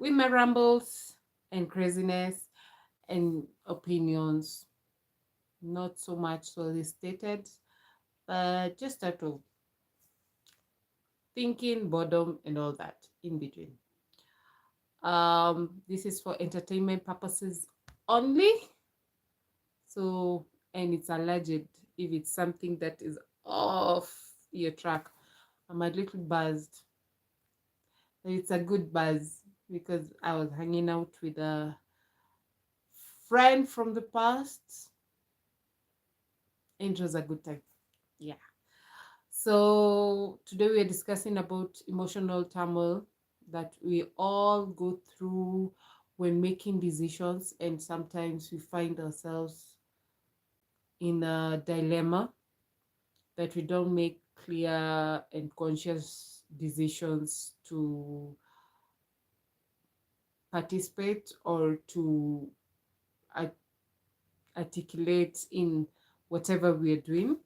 with my rambles and craziness and opinions, not so much solicited, but just out of thinking, boredom, and all that in between. This is for entertainment purposes only. So, and it's alleged if it's something that is off your track. I'm a little buzzed. It's a good buzz because I was hanging out with a friend from the past, and it was a good time. Yeah. So today we are discussing about emotional turmoil that we all go through when making decisions, and sometimes we find ourselves in a dilemma that we don't make clear and conscious decisions to participate or to art- articulate in whatever we are doing.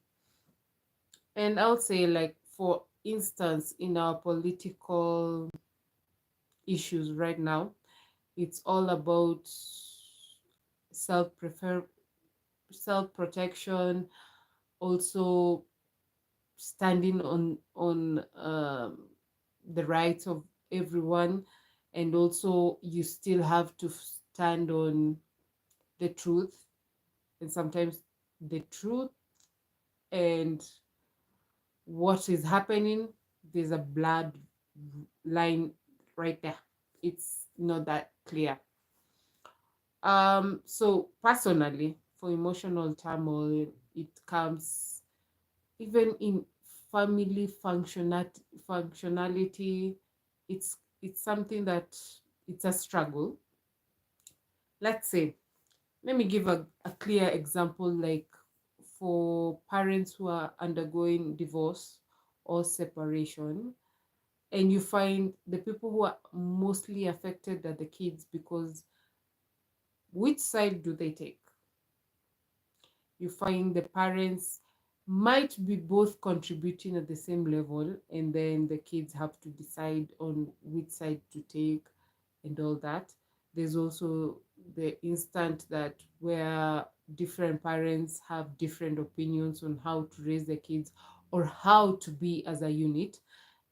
And I'll say, like, for instance, in our political issues right now, it's all about self prefer self protection, also standing on the rights of everyone, and also you still have to stand on the truth, and sometimes the truth and what is happening, there's a blood line right there. It's not that clear. So personally, for emotional turmoil, it comes even in family functionality. It's something that it's a struggle. Let's say, let me give a clear example, like for parents who are undergoing divorce or separation, and you find the people who are mostly affected are the kids, because which side do they take? You find the parents might be both contributing at the same level, and then the kids have to decide on which side to take and all that. There's also the instant that where different parents have different opinions on how to raise their kids or how to be as a unit,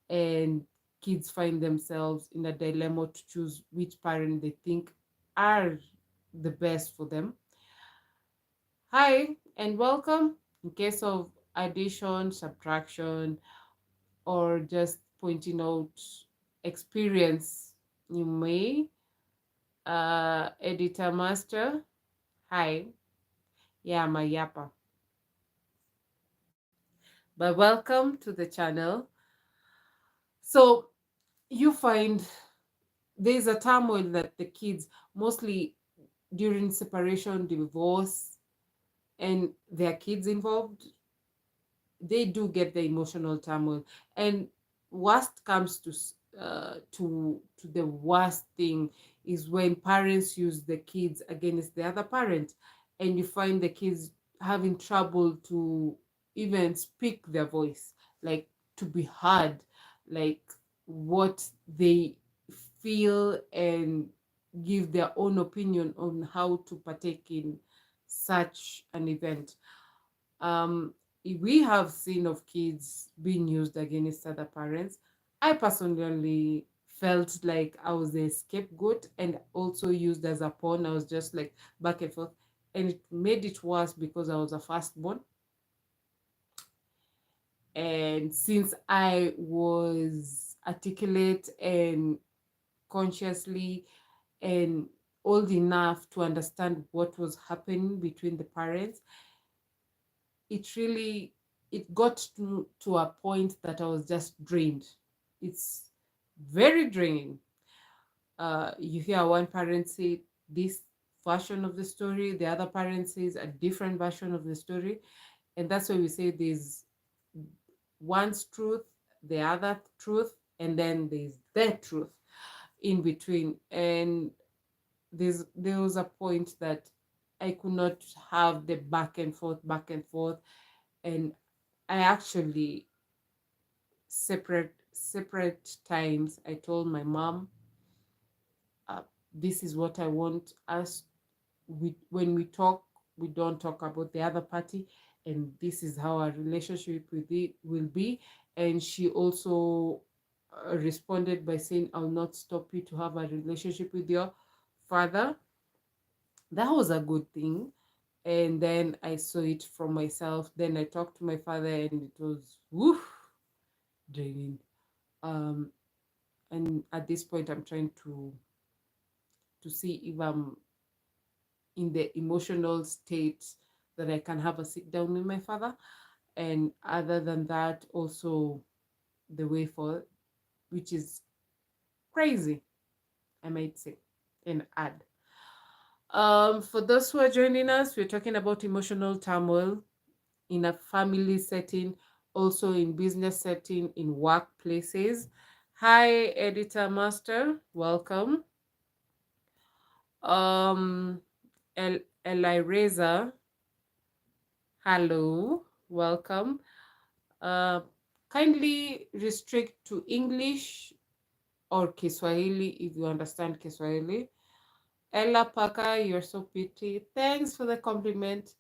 and kids find themselves in a dilemma to choose which parent they think are the best for them. Hi, and welcome. In case of addition, subtraction, or just pointing out experience, you may. Editor Master, hi. Yeah, my yappa. But welcome to the channel. So you find there's a turmoil that the kids, mostly during separation, divorce, and their kids involved, they do get the emotional turmoil. And worst comes to the worst thing is when parents use the kids against the other parent, and you find the kids having trouble to even speak their voice, like to be heard, like what they feel, and give their own opinion on how to partake in such an event. um we have seen of kids being used against other parents. I personally felt like I was a scapegoat and also used as a pawn. I was just like back and forth, and it made it worse because I was a firstborn. And since I was articulate and consciously and old enough to understand what was happening between the parents, it really, it got to a point that I was just drained. It's very draining. You hear one parent say this version of the story, the other parent says a different version of the story, and that's why we say there's one's truth, the other truth, and then there's their truth in between. And there was a point that I could not have the back and forth, and I actually separate times I told my mom, This is what I want us, when we talk, we don't talk about the other party, and this is how our relationship with it will be. And she also responded by saying, I'll not stop you to have a relationship with your father. That was a good thing. And then I saw it from myself. Then I talked to my father, and it was woof, draining. Um, and at this point, I'm trying to see if I'm in the emotional state that I can have a sit down with my father. And other than that, also the way forward, which is crazy, I might say, and add. For those who are joining us, we're talking about emotional turmoil in a family setting, also in business setting, in workplaces. Hi, Editor Master, welcome. Um, Elireza, hello, welcome. Uh, Kindly restrict to English or Kiswahili if you understand Kiswahili. Ella Parker, you're so pretty. Thanks for the compliment.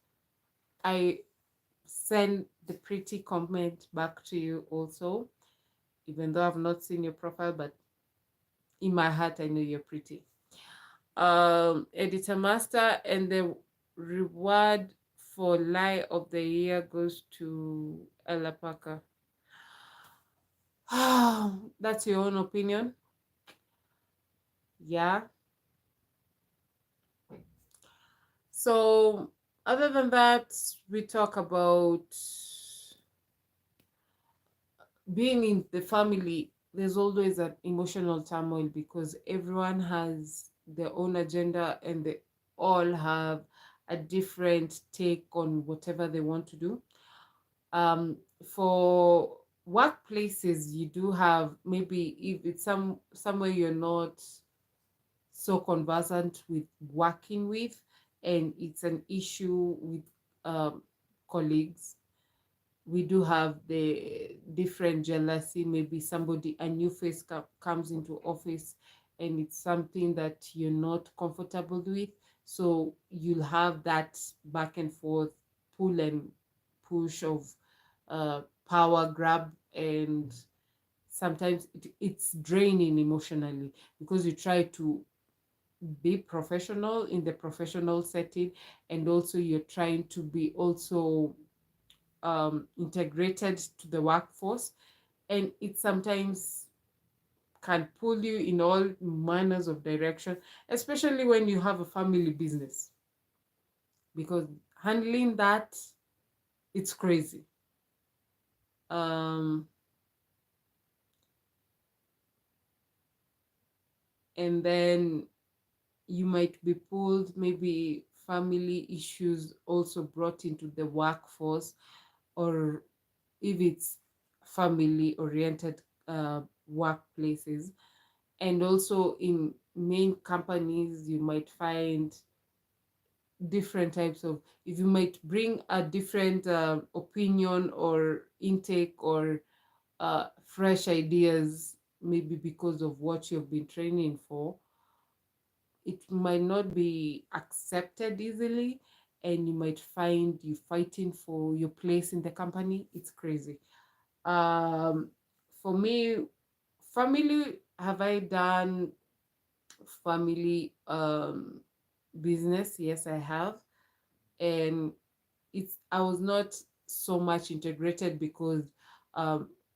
I send the pretty comment back to you also, even though I've not seen your profile, but in my heart, I know you're pretty. Editor Master, and the reward for lie of the year goes to Ella Parker. That's your own opinion. Yeah. So, other than that, we talk about being in the family. There's always an emotional turmoil because everyone has their own agenda, and they all have a different take on whatever they want to do. For workplaces, you do have, maybe if it's somewhere you're not so conversant with working with, and it's an issue with colleagues, we do have the different jealousy. Maybe somebody, a new face comes into office, and it's something that you're not comfortable with, so you'll have that back and forth, pull and push of power grab. And sometimes it's draining emotionally, because you try to be professional in the professional setting, and also you're trying to be also integrated to the workforce, and it sometimes can pull you in all manners of direction, especially when you have a family business, because handling that, it's crazy. um and then you might be pulled, maybe family issues also brought into the workforce, or if it's family oriented workplaces. And also in main companies, you might find different types of, if you might bring a different opinion or intake, or fresh ideas, maybe because of what you've been training for, it might not be accepted easily, and you might find you fighting for your place in the company. It's crazy. um for me, family, have I done family business? Yes, I have. And I was not so much integrated, because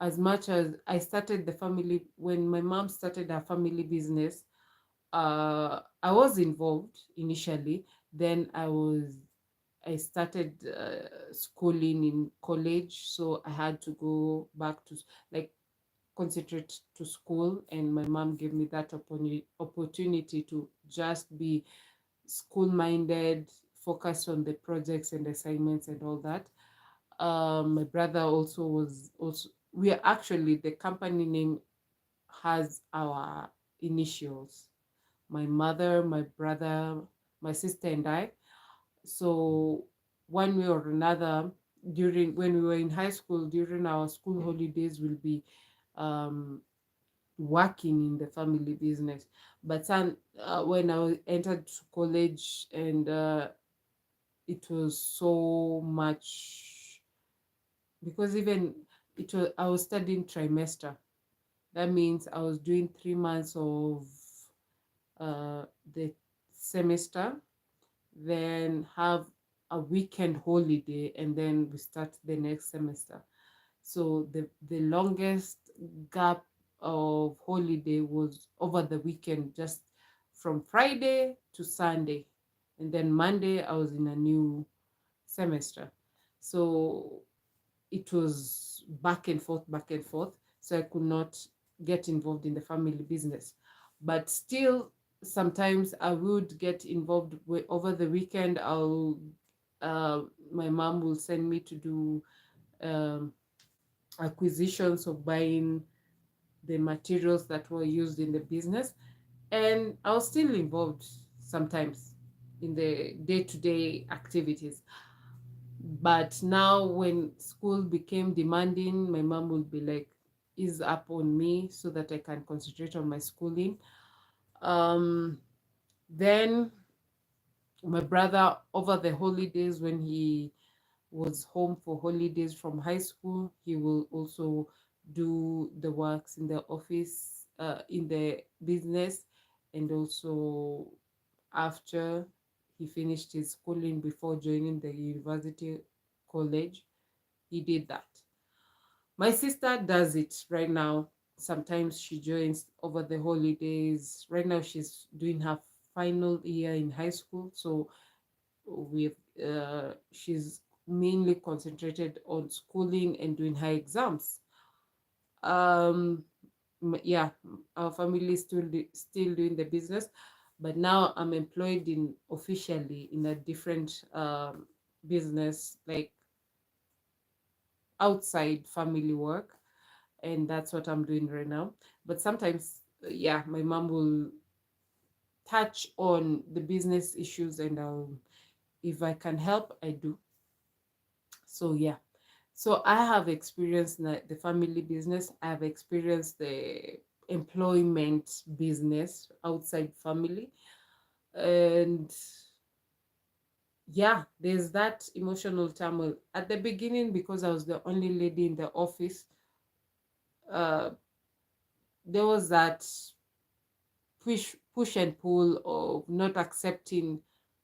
as much as I started the family, when my mom started her family business, I was involved initially. Then I started schooling in college, so I had to go back to, like, concentrate to school, and my mom gave me that opportunity to just be school minded, focus on the projects and assignments and all that. My brother also was also, we are actually, the company name has our initials, my mother, my brother, my sister, and I. So one way or another, during when we were in high school, during our school holidays, we'll be um, working in the family business. But then, when entered college, and it was so much, because even I was studying trimester. That means I was doing 3 months of uh, the semester, then have a weekend holiday, and then we start the next semester. So the longest gap of holiday was over the weekend, just from Friday to Sunday. And then Monday I was in a new semester. So it was back and forth, back and forth. So I could not get involved in the family business. But still, sometimes I would get involved over the weekend. Uh, my mom will send me to do um, acquisitions of buying the materials that were used in the business. And I was still involved sometimes in the day to day activities. But now, when school became demanding, my mom would be like, ease up on me so that I can concentrate on my schooling. Um, then my brother, over the holidays, when he was home for holidays from high school, he will also do the works in the office, in the business, and also after he finished his schooling before joining the university college, he did that. My sister does it right now. Sometimes she joins over the holidays. Right now, she's doing her final year in high school, so with she's mainly concentrated on schooling and doing her exams. Um, yeah, our family is still doing the business, but now I'm employed in officially in a different business, like outside family work, and that's what I'm doing right now. But sometimes, yeah, my mom will touch on the business issues, and if I can help, I do. So yeah, so I have experienced the family business. I have experienced the employment business outside family, and yeah, there's that emotional turmoil at the beginning because I was the only lady in the office. uh there was that push and pull of not accepting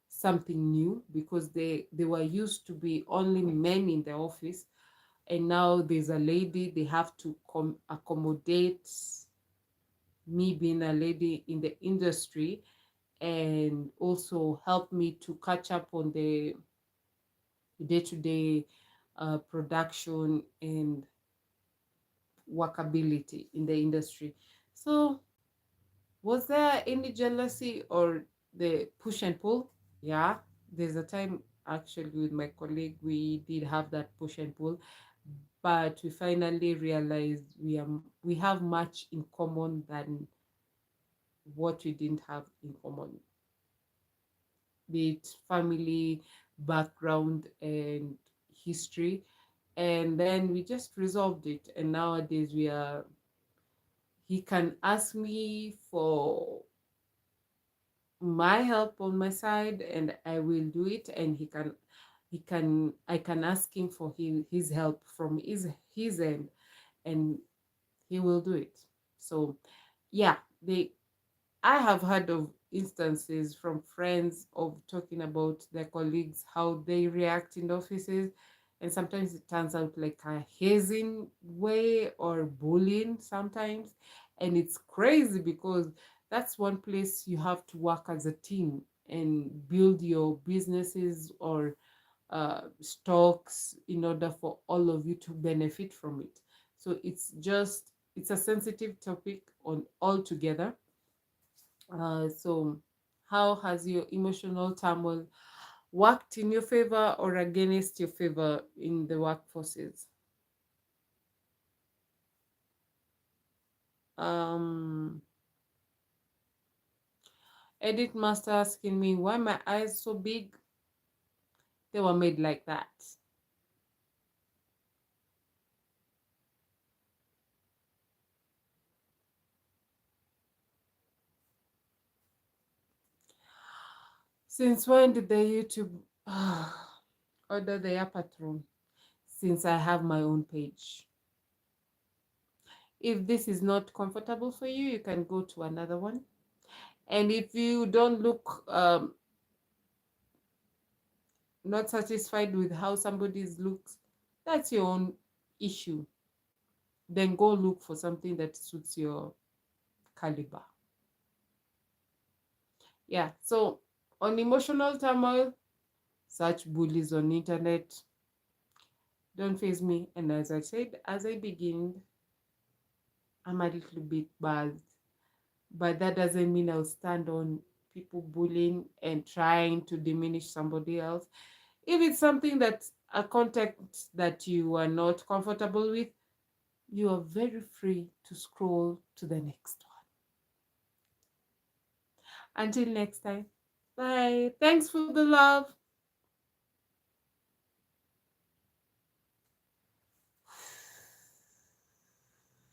something new, because they were used to be only men in the office, and now there's a lady. They have to accommodate me being a lady in the industry, and also help me to catch up on the day-to-day production and workability in the industry. So, was there any jealousy or the push and pull? Yeah, there's a time actually with my colleague we did have that push and pull, but we finally realized we have much in common than what we didn't have in common, be it family background and history. And then we just resolved it, and nowadays he can ask me for my help on my side, and I will do it, and I can ask him for his help from his end, and he will do it. So yeah, they I have heard of instances from friends of talking about their colleagues, how they react in the offices, and sometimes it turns out like a hazing way or bullying sometimes. And it's crazy because that's one place you have to work as a team and build your businesses or stocks in order for all of you to benefit from it. So it's a sensitive topic on altogether. So, how has your emotional turmoil worked in your favor or against your favor in the workforces? Um, Edit Master asking me why my eyes so big. They were made like that. Since when did the YouTube order the patron? Since I have my own page. If this is not comfortable for you, you can go to another one. And if you don't look not satisfied with how somebody's looks, that's your own issue. Then go look for something that suits your caliber. Yeah, so on emotional turmoil, search bullies on internet. Don't face me. And as I said, as I begin, I'm a little bit buzzed. But that doesn't mean I'll stand on people bullying and trying to diminish somebody else. If it's something that a context that you are not comfortable with, you are very free to scroll to the next one. Until next time, bye. Thanks for the love.